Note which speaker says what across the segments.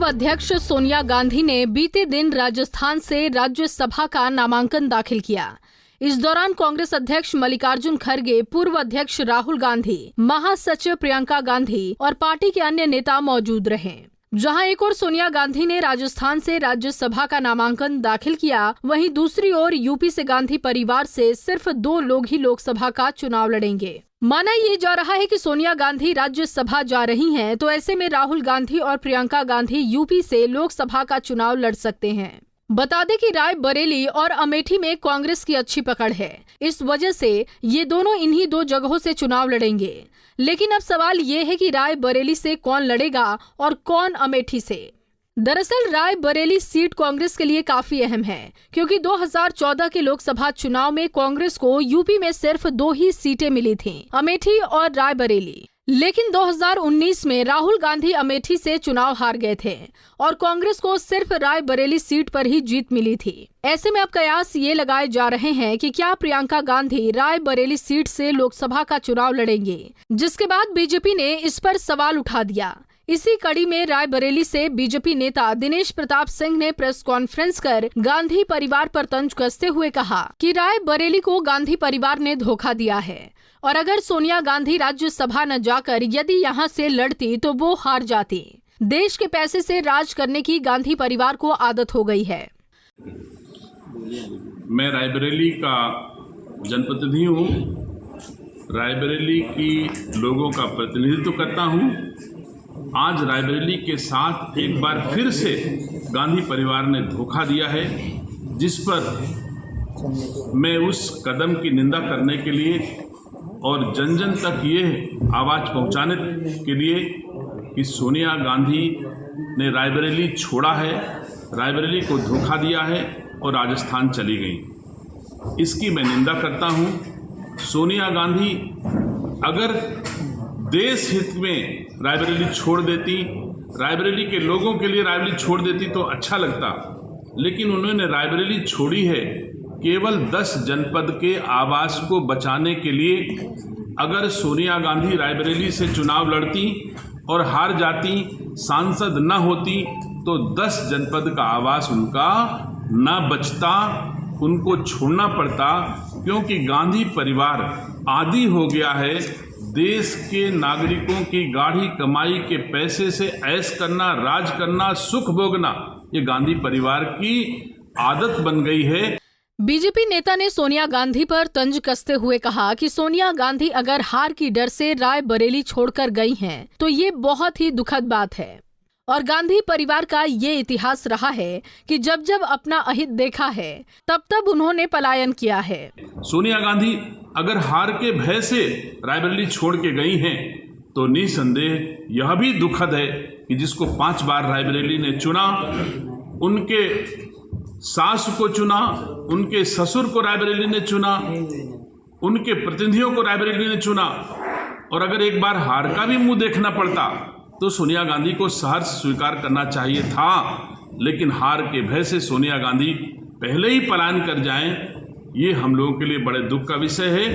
Speaker 1: अध्यक्ष सोनिया गांधी ने बीते दिन राजस्थान से राज्यसभा का नामांकन दाखिल किया। इस दौरान कांग्रेस अध्यक्ष मल्लिकार्जुन खड़गे, पूर्व अध्यक्ष राहुल गांधी, महासचिव प्रियंका गांधी और पार्टी के अन्य नेता मौजूद रहे। जहां एक ओर सोनिया गांधी ने राजस्थान से राज्यसभा का नामांकन दाखिल किया, वहीं दूसरी ओर यूपी से गांधी परिवार से सिर्फ 2 लोग ही लोकसभा का चुनाव लड़ेंगे। माना ये जा रहा है कि सोनिया गांधी राज्यसभा जा रही हैं, तो ऐसे में राहुल गांधी और प्रियंका गांधी यूपी से लोकसभा का चुनाव लड़ सकते हैं। बता दें कि रायबरेली और अमेठी में कांग्रेस की अच्छी पकड़ है। इस वजह से ये दोनों इन्हीं 2 जगहों से चुनाव लड़ेंगे। लेकिन अब सवाल ये है कि रायबरेली से कौन लड़ेगा और कौन अमेठी से। दरअसल रायबरेली सीट कांग्रेस के लिए काफी अहम है, क्योंकि 2014 के लोकसभा चुनाव में कांग्रेस को यूपी में सिर्फ 2 ही सीटें मिली थीं, अमेठी और रायबरेली। लेकिन 2019 में राहुल गांधी अमेठी से चुनाव हार गए थे और कांग्रेस को सिर्फ रायबरेली सीट पर ही जीत मिली थी। ऐसे में अब कयास ये लगाए जा रहे हैं कि क्या प्रियंका गांधी रायबरेली सीट से लोकसभा का चुनाव लड़ेंगे, जिसके बाद बीजेपी ने इस पर सवाल उठा दिया। इसी कड़ी में रायबरेली से बीजेपी नेता दिनेश प्रताप सिंह ने प्रेस कॉन्फ्रेंस कर गांधी परिवार पर तंज कसते हुए कहा कि रायबरेली को गांधी परिवार ने धोखा दिया है और अगर सोनिया गांधी राज्यसभा न जाकर यदि यहां से लड़ती तो वो हार जाती। देश के पैसे से राज करने की गांधी परिवार को आदत हो गई है।
Speaker 2: मैं रायबरेली का जनप्रतिनिधि हूँ, रायबरेली की लोगों का प्रतिनिधित्व करता हूँ। आज रायबरेली के साथ एक बार फिर से गांधी परिवार ने धोखा दिया है, जिस पर मैं उस कदम की निंदा करने के लिए और जन जन तक ये आवाज़ पहुंचाने के लिए कि सोनिया गांधी ने रायबरेली छोड़ा है, रायबरेली को धोखा दिया है और राजस्थान चली गई, इसकी मैं निंदा करता हूं। सोनिया गांधी अगर देश हित में रायबरेली छोड़ देती, रायबरेली के लोगों के लिए रायबरेली छोड़ देती तो अच्छा लगता, लेकिन उन्होंने रायबरेली छोड़ी है केवल 10 जनपद के आवास को बचाने के लिए। अगर सोनिया गांधी रायबरेली से चुनाव लड़ती और हार जाती, सांसद न होती, तो 10 जनपद का आवास उनका न बचता, उनको छोड़ना पड़ता, क्योंकि गांधी परिवार आदी हो गया है देश के नागरिकों की गाढ़ी कमाई के पैसे से ऐश करना, राज करना, सुख भोगना, ये गांधी परिवार की आदत बन गई है।
Speaker 1: बीजेपी नेता ने सोनिया गांधी पर तंज कसते हुए कहा कि सोनिया गांधी अगर हार की डर से रायबरेली छोड़कर गई हैं, तो ये बहुत ही दुखद बात है। और गांधी परिवार का ये इतिहास रहा है कि जब जब अपना अहित देखा है तब तब उन्होंने पलायन किया है।
Speaker 2: सोनिया गांधी अगर हार के भय से रायबरेली छोड़ के गई हैं, तो निसंदेह यह भी दुखद है कि जिसको 5 बार रायबरेली ने चुना, उनके सास को चुना, उनके ससुर को रायबरेली ने चुना, उनके प्रतिनिधियों को रायबरेली ने चुना, और अगर एक बार हार का भी मुंह देखना पड़ता तो सोनिया गांधी को सहर्ष स्वीकार करना चाहिए था। लेकिन हार के भय से सोनिया गांधी पहले ही पलायन कर जाएं, ये हम लोगों के लिए बड़े दुख का विषय है।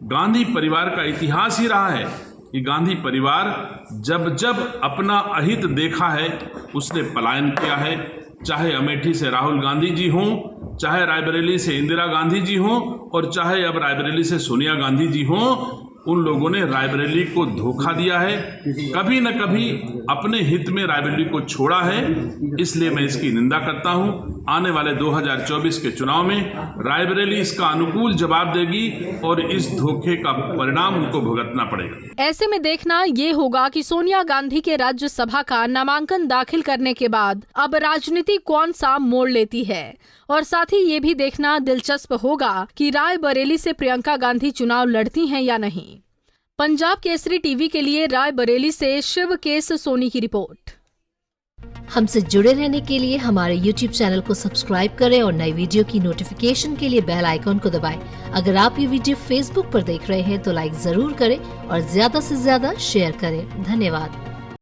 Speaker 2: गांधी परिवार का इतिहास ही रहा है कि गांधी परिवार जब जब अपना अहित देखा है उसने पलायन किया है, चाहे अमेठी से राहुल गांधी जी हों, चाहे रायबरेली से इंदिरा गांधी जी हों, और चाहे अब रायबरेली से सोनिया गांधी जी हों, उन लोगों ने रायबरेली को धोखा दिया है, कभी न कभी अपने हित में रायबरेली को छोड़ा है। इसलिए मैं इसकी निंदा करता हूं। आने वाले 2024 के चुनाव में रायबरेली इसका अनुकूल जवाब देगी और इस धोखे का परिणाम उनको भुगतना पड़ेगा।
Speaker 1: ऐसे में देखना ये होगा कि सोनिया गांधी के राज्यसभा का नामांकन दाखिल करने के बाद अब राजनीति कौन सा मोड़ लेती है, और साथ ही ये भी देखना दिलचस्प होगा कि रायबरेली से प्रियंका गांधी चुनाव लड़ती हैं या नहीं। पंजाब केसरी टीवी के लिए रायबरेली से शिवकेश सोनी की रिपोर्ट।
Speaker 3: हमसे जुड़े रहने के लिए हमारे YouTube चैनल को सब्सक्राइब करें और नई वीडियो की नोटिफिकेशन के लिए बेल आइकॉन को दबाएं। अगर आप ये वीडियो Facebook पर देख रहे हैं तो लाइक जरूर करें और ज्यादा से ज्यादा शेयर करें। धन्यवाद।